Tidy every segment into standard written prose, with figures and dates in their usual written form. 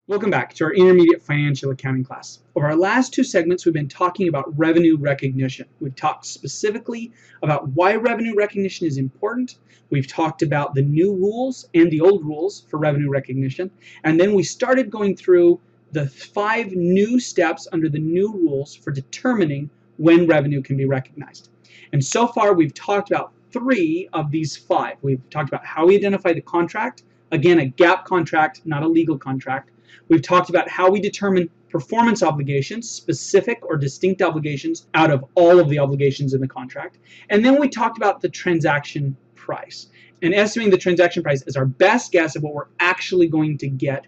Welcome back to our intermediate financial accounting class. Over our last two segments, we've been talking about revenue recognition. We've talked specifically about why revenue recognition is important. We've talked about the new rules and the old rules for revenue recognition. And then we started going through the 5 new steps under the new rules for determining when revenue can be recognized. And so far, we've talked about 3 of these 5. We've talked about how we identify the contract. Again, a GAAP contract, not a legal contract. We've talked about how we determine performance obligations, specific or distinct obligations out of all of the obligations in the contract. And then we talked about the transaction price. And estimating the transaction price is our best guess of what we're actually going to get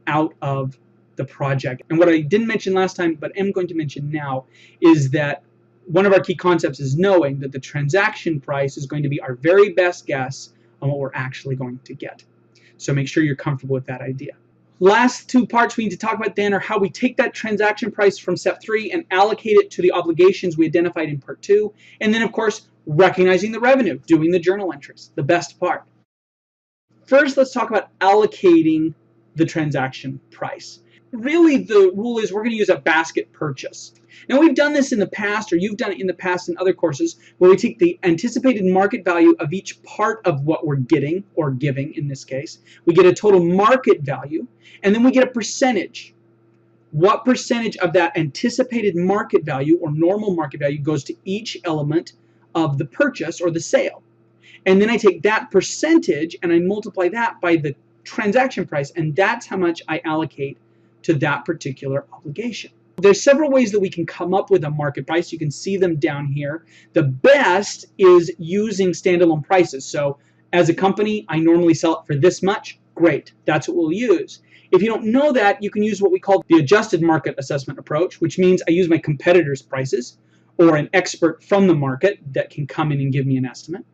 out of the project. And what I didn't mention last time, but am going to mention now, is that one of our key concepts is knowing that the transaction price is going to be our very best guess on what we're actually going to get. So make sure you're comfortable with that idea. Last 2 parts we need to talk about then are how we take that transaction price from step 3 and allocate it to the obligations we identified in part 2. And then, of course, recognizing the revenue, doing the journal entries, the best part. First, let's talk about allocating the transaction price. Really, the rule is we're going to use a basket purchase. Now, we've done this in the past, or you've done it in the past in other courses, where we take the anticipated market value of each part of what we're getting, or giving in this case. We get a total market value, and then we get a percentage. What percentage of that anticipated market value, or normal market value, goes to each element of the purchase or the sale? And then I take that percentage, and I multiply that by the transaction price, and that's how much I allocate to that particular obligation. There's several ways that we can come up with a market price. You can see them down here. The best is using standalone prices. So as a company, I normally sell it for this much. Great, that's what we'll use. If you don't know that, you can use what we call the adjusted market assessment approach, which means I use my competitors' prices or an expert from the market that can come in and give me an estimate.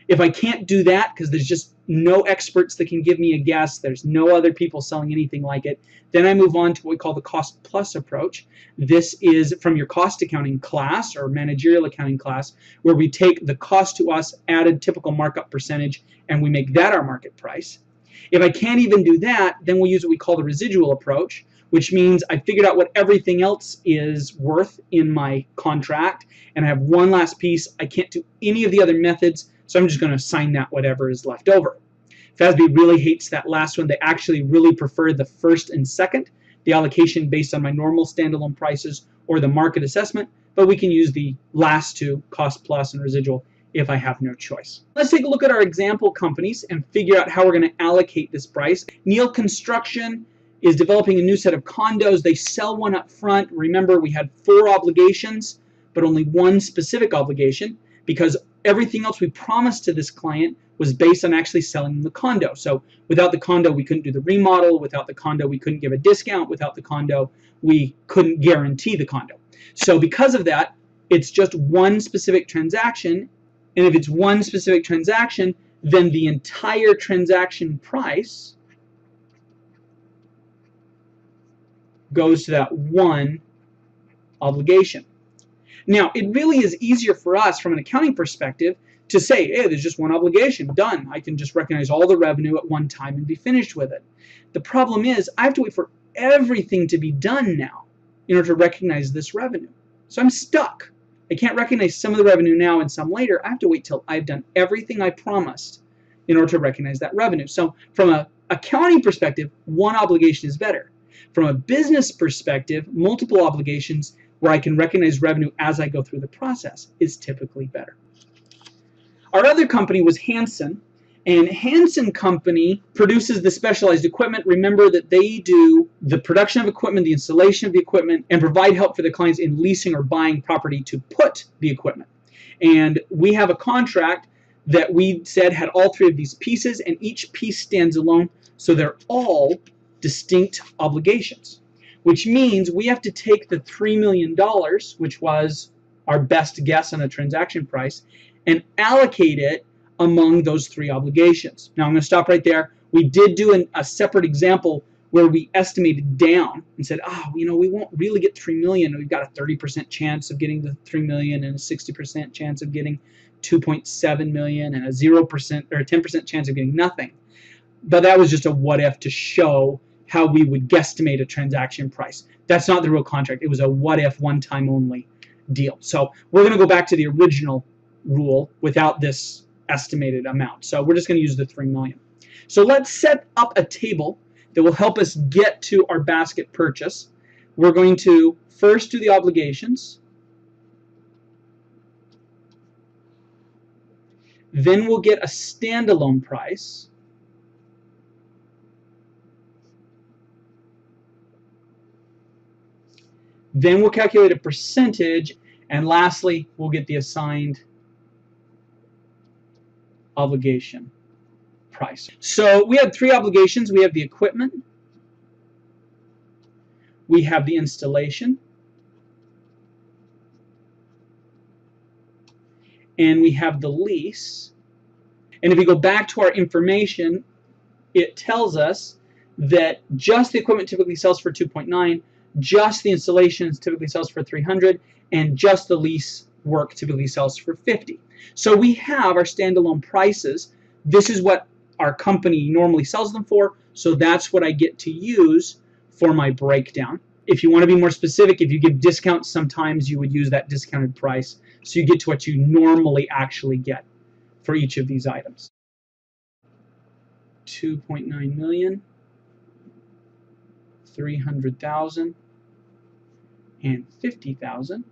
If I can't do that because there's just no experts that can give me a guess, there's no other people selling anything like it, then I move on to what we call the cost plus approach. This is from your cost accounting class or managerial accounting class, where we take the cost to us added typical markup percentage and we make that our market price. If I can't even do that, then we'll use what we call the residual approach, which means I figured out what everything else is worth in my contract, and I have one last piece. I can't do any of the other methods, so I'm just going to assign that whatever is left over. FASB really hates that last one. They actually really prefer the first and second, the allocation based on my normal standalone prices or the market assessment, but we can use the last 2, cost plus and residual, if I have no choice. Let's take a look at our example companies and figure out how we're going to allocate this price. Neal Construction is developing a new set of condos. They sell one up front. Remember, we had 4 obligations, but only one specific obligation, because everything else we promised to this client was based on actually selling the condo. So without the condo, we couldn't do the remodel. Without the condo, we couldn't give a discount. Without the condo, we couldn't guarantee the condo. So because of that, it's just one specific transaction. And if it's one specific transaction, then the entire transaction price goes to that one obligation. Now, it really is easier for us from an accounting perspective to say, hey, there's just one obligation, done. I can just recognize all the revenue at one time and be finished with it. The problem is I have to wait for everything to be done now in order to recognize this revenue. So I'm stuck. I can't recognize some of the revenue now and some later. I have to wait till I've done everything I promised in order to recognize that revenue. So from an accounting perspective, one obligation is better. From a business perspective, multiple obligations where I can recognize revenue as I go through the process is typically better. Our other company was Hansen, and Hansen Company produces the specialized equipment. Remember that they do the production of equipment, the installation of the equipment, and provide help for the clients in leasing or buying property to put the equipment. And we have a contract that we said had all 3 of these pieces, and each piece stands alone, so they're all distinct obligations, which means we have to take the $3 million, which was our best guess on a transaction price, and allocate it among those 3 obligations. Now I'm going to stop right there. We did do a separate example where we estimated down and said, we won't really get $3 million. We've got a 30% chance of getting the $3 million and a 60% chance of getting $2.7 million and a 0% or a 10% chance of getting nothing. But that was just a what if to show how we would guesstimate a transaction price. That's not the real contract. It was a what if, one time only deal. So we're going to go back to the original rule without this estimated amount. So we're just going to use the 3 million. So let's set up a table that will help us get to our basket purchase. We're going to first do the obligations. Then we'll get a standalone price. Then we'll calculate a percentage. And lastly, we'll get the assigned obligation price. So we had 3 obligations. We have the equipment, we have the installation, and we have the lease. And if we go back to our information, it tells us that just the equipment typically sells for 2.9, just the installations typically sells for 300, and just the lease work typically sells for 50. So we have our standalone prices. This is what our company normally sells them for, so that's what I get to use for my breakdown. If you want to be more specific, if you give discounts, sometimes you would use that discounted price, so you get to what you normally actually get for each of these items. 2.9 million, 300,000, and 50,000.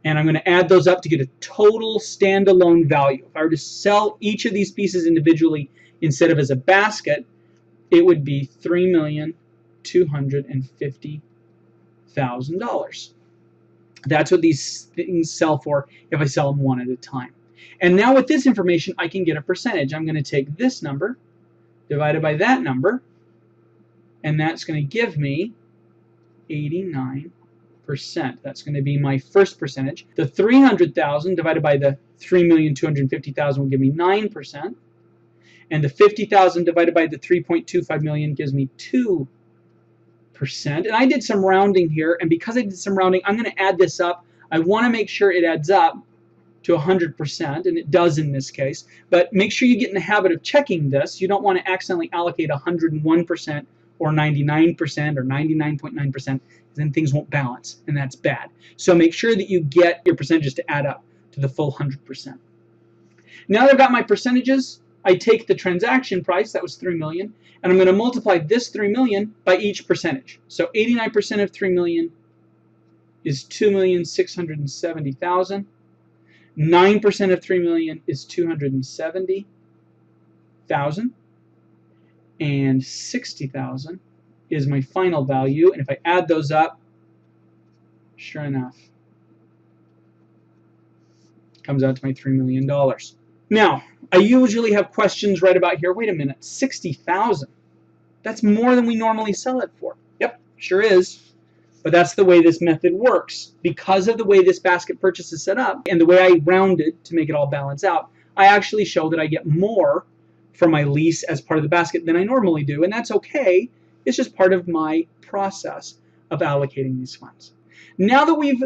And I'm going to add those up to get a total standalone value. If I were to sell each of these pieces individually instead of as a basket, it would be $3,250,000. That's what these things sell for if I sell them one at a time. And now with this information, I can get a percentage. I'm going to take this number divided by that number, and that's going to give me 89%. That's going to be my first percentage. The 300,000 divided by the 3,250,000 will give me 9%. And the 50,000 divided by the 3.25 million gives me 2%. And I did some rounding here, and because I did some rounding, I'm going to add this up. I want to make sure it adds up to 100%, and it does in this case. But make sure you get in the habit of checking this. You don't want to accidentally allocate 101% or 99% or 99.9%, then things won't balance, and that's bad. So make sure that you get your percentages to add up to the full 100%. Now that I've got my percentages, I take the transaction price, that was 3 million, and I'm going to multiply this 3 million by each percentage. So 89% of 3 million is 2,670,000. 9% of 3 million is 270,000. And 60,000 is my final value. And if I add those up, sure enough, it comes out to my $3 million. Now, I usually have questions right about here. Wait a minute, 60,000. That's more than we normally sell it for. Yep, sure is. But that's the way this method works. Because of the way this basket purchase is set up and the way I rounded to make it all balance out, I actually show that I get more for my lease as part of the basket than I normally do, and that's okay. It's just part of my process of allocating these funds. Now that we've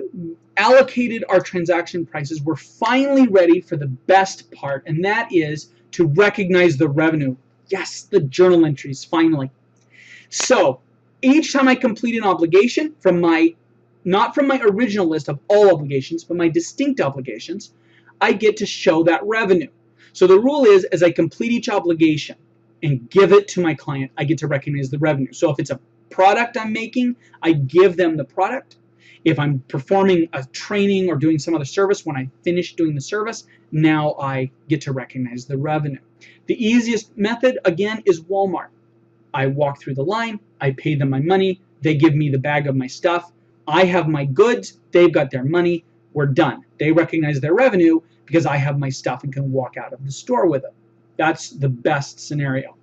allocated our transaction prices, we're finally ready for the best part, and that is to recognize the revenue. Yes, the journal entries, finally. So each time I complete an obligation from not from my original list of all obligations, but my distinct obligations, I get to show that revenue. So the rule is, as I complete each obligation and give it to my client, I get to recognize the revenue. So if it's a product I'm making, I give them the product. If I'm performing a training or doing some other service, when I finish doing the service, now I get to recognize the revenue. The easiest method, again, is Walmart. I walk through the line, I pay them my money, they give me the bag of my stuff, I have my goods, they've got their money, we're done. They recognize their revenue because I have my stuff and can walk out of the store with it. That's the best scenario.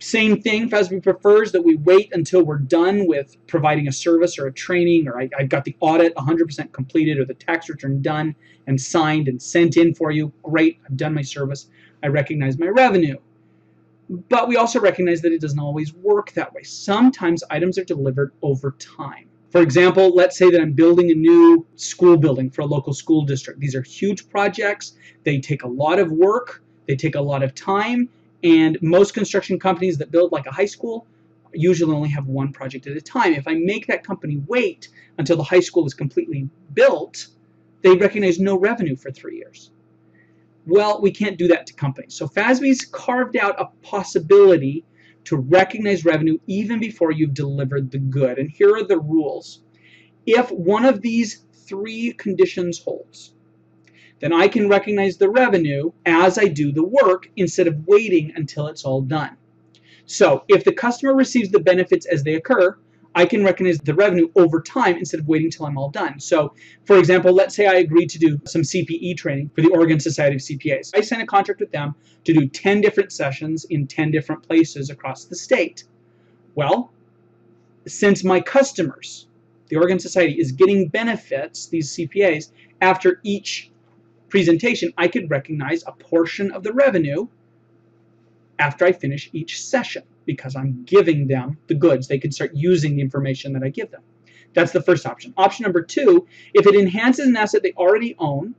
Same thing, FASB prefers that we wait until we're done with providing a service or a training, or I've got the audit 100% completed or the tax return done and signed and sent in for you. Great, I've done my service. I recognize my revenue. But we also recognize that it doesn't always work that way. Sometimes items are delivered over time. For example, let's say that I'm building a new school building for a local school district. These are huge projects. They take a lot of work. They take a lot of time. And most construction companies that build like a high school usually only have one project at a time. If I make that company wait until the high school is completely built, they recognize no revenue for 3 years. Well, we can't do that to companies. So FASB's carved out a possibility to recognize revenue even before you've delivered the good. And here are the rules. If one of these 3 conditions holds, then I can recognize the revenue as I do the work instead of waiting until it's all done. So if the customer receives the benefits as they occur, I can recognize the revenue over time instead of waiting till I'm all done. So for example, let's say I agreed to do some CPE training for the Oregon Society of CPAs. I signed a contract with them to do 10 different sessions in 10 different places across the state. Well, since my customers, the Oregon Society, is getting benefits, these CPAs, after each presentation, I could recognize a portion of the revenue after I finish each session because I'm giving them the goods. They can start using the information that I give them. That's the first option. Option number 2, if it enhances an asset they already own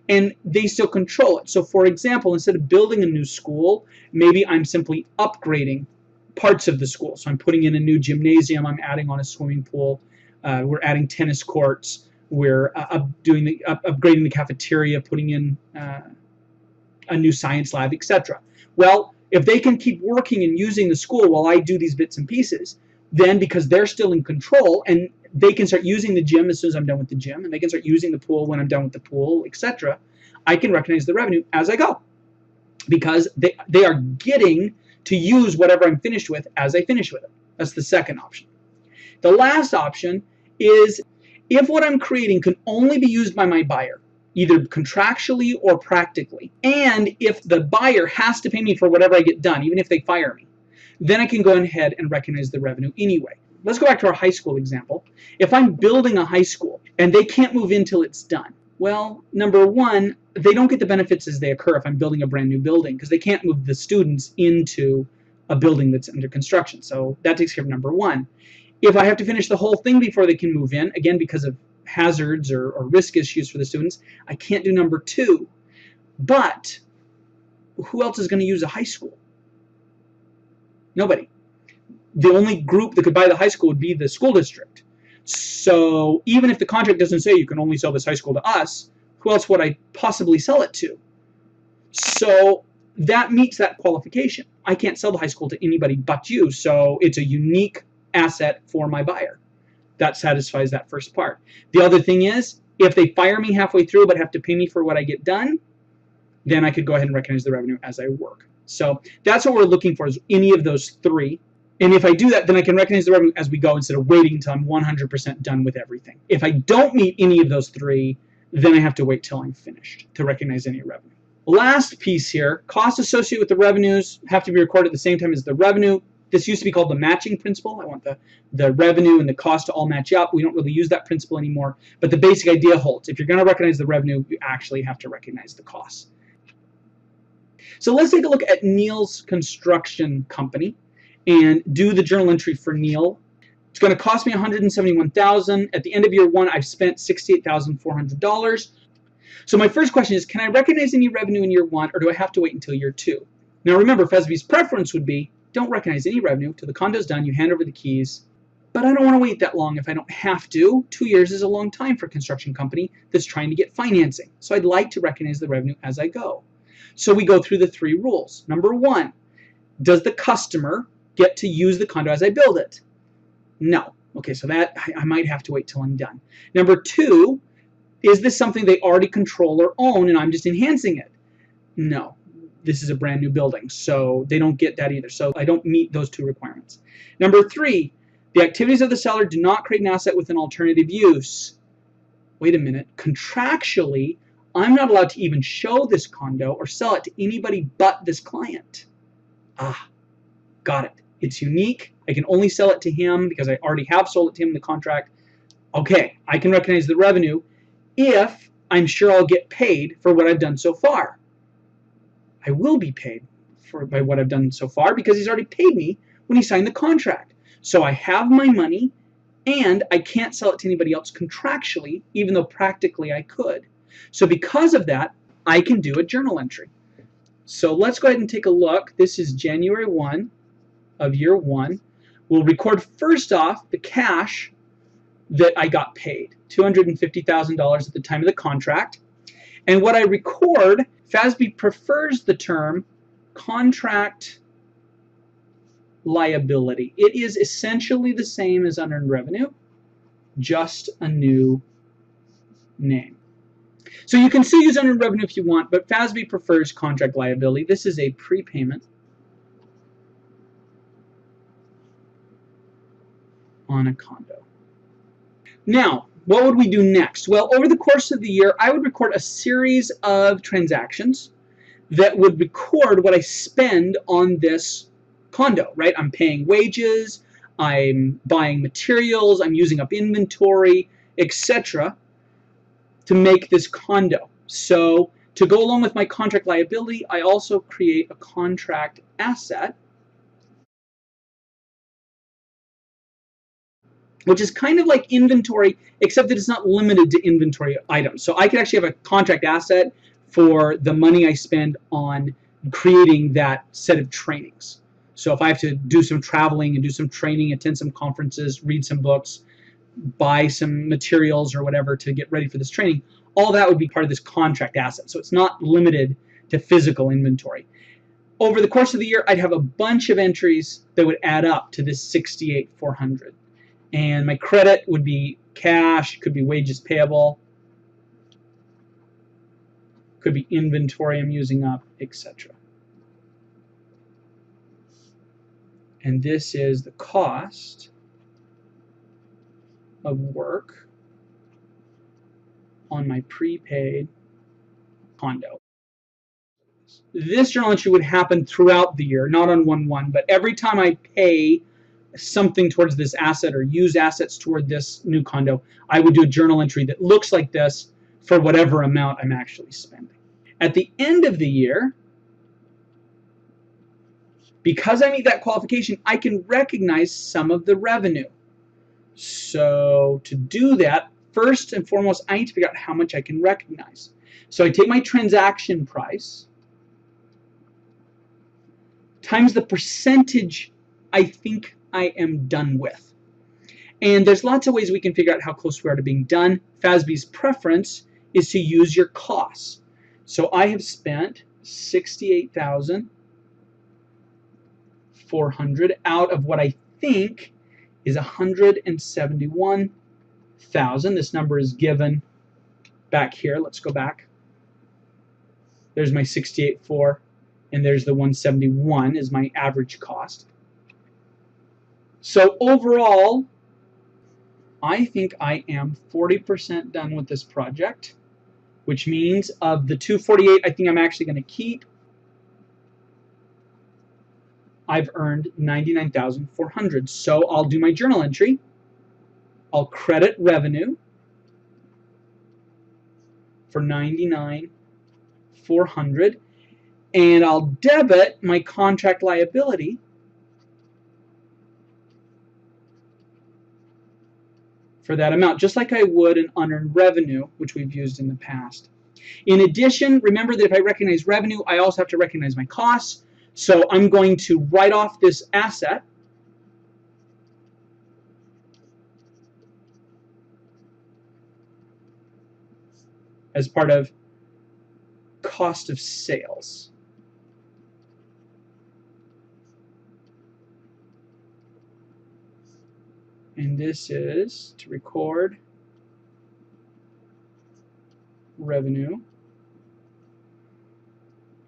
and they still control it. So for example, instead of building a new school, maybe I'm simply upgrading parts of the school. So I'm putting in a new gymnasium, I'm adding on a swimming pool, we're adding tennis courts, we're upgrading the cafeteria, putting in a new science lab, etc. Well, if they can keep working and using the school while I do these bits and pieces, then because they're still in control and they can start using the gym as soon as I'm done with the gym, and they can start using the pool when I'm done with the pool, etc., I can recognize the revenue as I go because they are getting to use whatever I'm finished with as I finish with it. That's the second option. The last option is if what I'm creating can only be used by my buyer, either contractually or practically, and if the buyer has to pay me for whatever I get done, even if they fire me, then I can go ahead and recognize the revenue anyway. Let's go back to our high school example. If I'm building a high school and they can't move in till it's done, well, number 1, they don't get the benefits as they occur if I'm building a brand new building because they can't move the students into a building that's under construction. So that takes care of number 1. If I have to finish the whole thing before they can move in, again, because of hazards or risk issues for the students, I can't do number 2. But who else is going to use a high school? Nobody. The only group that could buy the high school would be the school district. So even if the contract doesn't say you can only sell this high school to us, who else would I possibly sell it to? So that meets that qualification. I can't sell the high school to anybody but you, so it's a unique asset for my buyer. That satisfies that first part. The other thing is, if they fire me halfway through but have to pay me for what I get done, then I could go ahead and recognize the revenue as I work. So that's what we're looking for, is any of those 3. And if I do that, then I can recognize the revenue as we go instead of waiting until I'm 100% done with everything. If I don't meet any of those 3, then I have to wait till I'm finished to recognize any revenue. Last piece here, costs associated with the revenues have to be recorded at the same time as the revenue. This used to be called the matching principle. I want the revenue and the cost to all match up. We don't really use that principle anymore, but the basic idea holds. If you're going to recognize the revenue, you actually have to recognize the costs. So let's take a look at Neal's Construction Company and do the journal entry for Neal. It's going to cost me $171,000. At the end of year 1, I've spent $68,400. So my first question is, can I recognize any revenue in year 1, or do I have to wait until year 2? Now remember, FASB's preference would be, don't recognize any revenue till the condo's done, you hand over the keys. But I don't want to wait that long if I don't have to. 2 years is a long time for a construction company that's trying to get financing. So I'd like to recognize the revenue as I go. So we go through the 3 rules. Number 1, does the customer get to use the condo as I build it? No. Okay, so that I might have to wait till I'm done. Number 2, is this something they already control or own and I'm just enhancing it? No. This is a brand new building, so they don't get that either. So I don't meet those 2 requirements. Number 3, the activities of the seller do not create an asset with an alternative use. Wait a minute. Contractually, I'm not allowed to even show this condo or sell it to anybody but this client. Ah, got it. It's unique. I can only sell it to him because I already have sold it to him in the contract. Okay, I can recognize the revenue if I'm sure I'll get paid for what I've done so far. I will be paid by what I've done so far because he's already paid me when he signed the contract. So I have my money and I can't sell it to anybody else contractually, even though practically I could. So because of that, I can do a journal entry. So let's go ahead and take a look. This is January 1 of year 1. We'll record first off the cash that I got paid, $250,000 at the time of the contract. And what I record, FASB prefers the term contract liability. It is essentially the same as unearned revenue, just a new name. So you can still use unearned revenue if you want, but FASB prefers contract liability. This is a prepayment on a condo. Now, what would we do next? Well, over the course of the year, I would record a series of transactions that would record what I spend on this condo, right? I'm paying wages, I'm buying materials, I'm using up inventory, etc. to make this condo. So to go along with my contract liability, I also create a contract asset, which is kind of like inventory, except that it's not limited to inventory items. So I could actually have a contract asset for the money I spend on creating that set of trainings. So if I have to do some traveling and do some training, attend some conferences, read some books, buy some materials or whatever to get ready for this training, all that would be part of this contract asset. So it's not limited to physical inventory. Over the course of the year, I'd have a bunch of entries that would add up to this $68,400. And my credit would be cash, could be wages payable, could be inventory I'm using up, etc. And this is the cost of work on my prepaid condo. This journal entry would happen throughout the year, not on 1/1, but every time I pay something towards this asset or use assets toward this new condo, I would do a journal entry that looks like this for whatever amount I'm actually spending. At the end of the year, because I meet that qualification, I can recognize some of the revenue. So to do that, first and foremost, I need to figure out how much I can recognize. So I take my transaction price times the percentage I think I am done with. And there's lots of ways we can figure out how close we are to being done. FASB's preference is to use your costs. So I have spent $68,400 out of what I think is $171,000. This number is given back here. Let's go back. There's my 68.4, and there's the 171 is my average cost. So overall, I think I am 40% done with this project, which means of the 248 I think I'm actually going to keep, I've earned $99,400. So I'll do my journal entry. I'll credit revenue for $99,400, and I'll debit my contract liability for that amount, just like I would an unearned revenue, which we've used in the past. In addition, remember that if I recognize revenue, I also have to recognize my costs. So I'm going to write off this asset as part of cost of sales. And this is to record revenue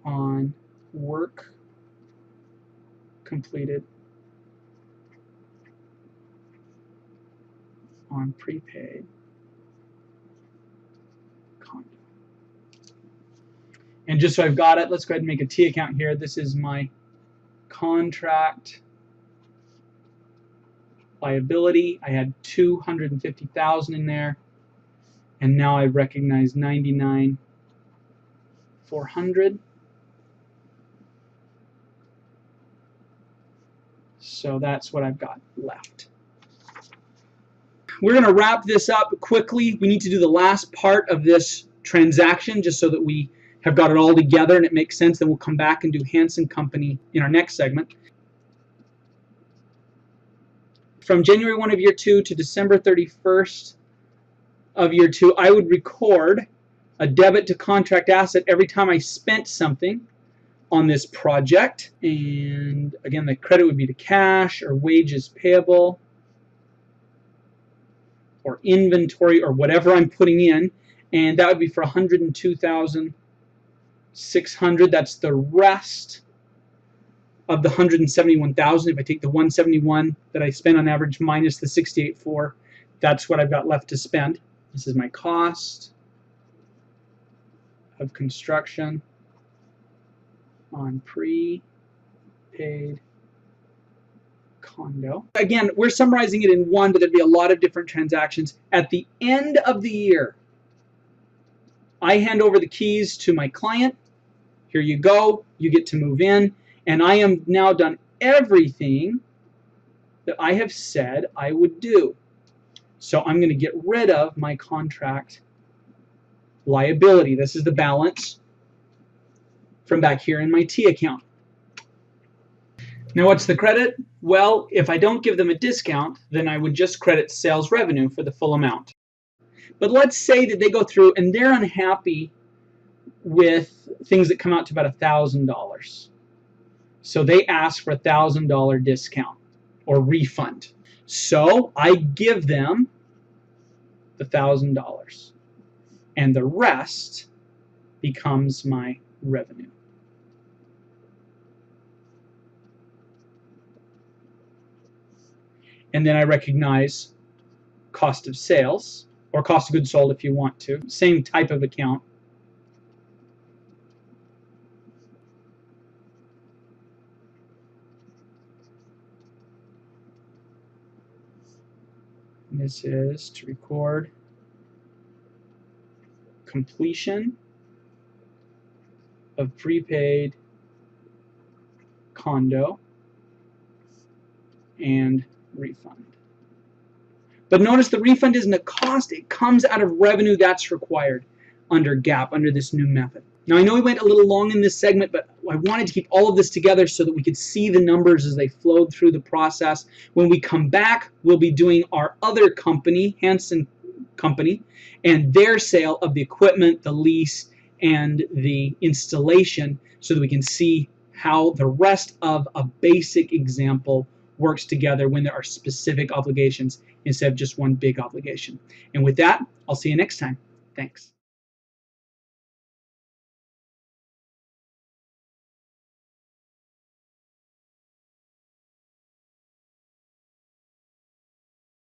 on work completed on prepaid condo. And just so I've got it, let's go ahead and make a T account here. This is my contract liability. I had $250,000 in there, and now I recognize $99,400. So that's what I've got left. We're going to wrap this up quickly. We need to do the last part of this transaction just so that we have got it all together and it makes sense. Then we'll come back and do Hansen Company in our next segment. from January 1 of year 2 to December 31st of year 2, I would record a debit to contract asset every time I spent something on this project. And again, the credit would be to cash or wages payable or inventory or whatever I'm putting in. And that would be for $102,600. That's the rest of the $171,000. If I take the $171 that I spent on average minus the $68,400, that's what I've got left to spend. This is my cost of construction on prepaid condo. Again, we're summarizing it in one, but there'd be a lot of different transactions. At the end of the year, I hand over the keys to my client. Here you go. You get to move in. And I am now done everything that I have said I would do. So I'm going to get rid of my contract liability. This is the balance from back here in my T account. Now what's the credit? Well, if I don't give them a discount, then I would just credit sales revenue for the full amount. But let's say that they go through and they're unhappy with things that come out to about $1,000. So they ask for a $1,000 discount or refund. So I give them the $1,000 and the rest becomes my revenue. And then I recognize cost of sales or cost of goods sold if you want to. Same type of account. And this is to record completion of prepaid condo and refund. But notice the refund isn't a cost, it comes out of revenue that's required under GAAP, under this new method. Now I know we went a little long in this segment, but I wanted to keep all of this together so that we could see the numbers as they flowed through the process. When we come back, we'll be doing our other company, Hanson Company, and their sale of the equipment, the lease, and the installation so that we can see how the rest of a basic example works together when there are specific obligations instead of just one big obligation. And with that, I'll see you next time. Thanks.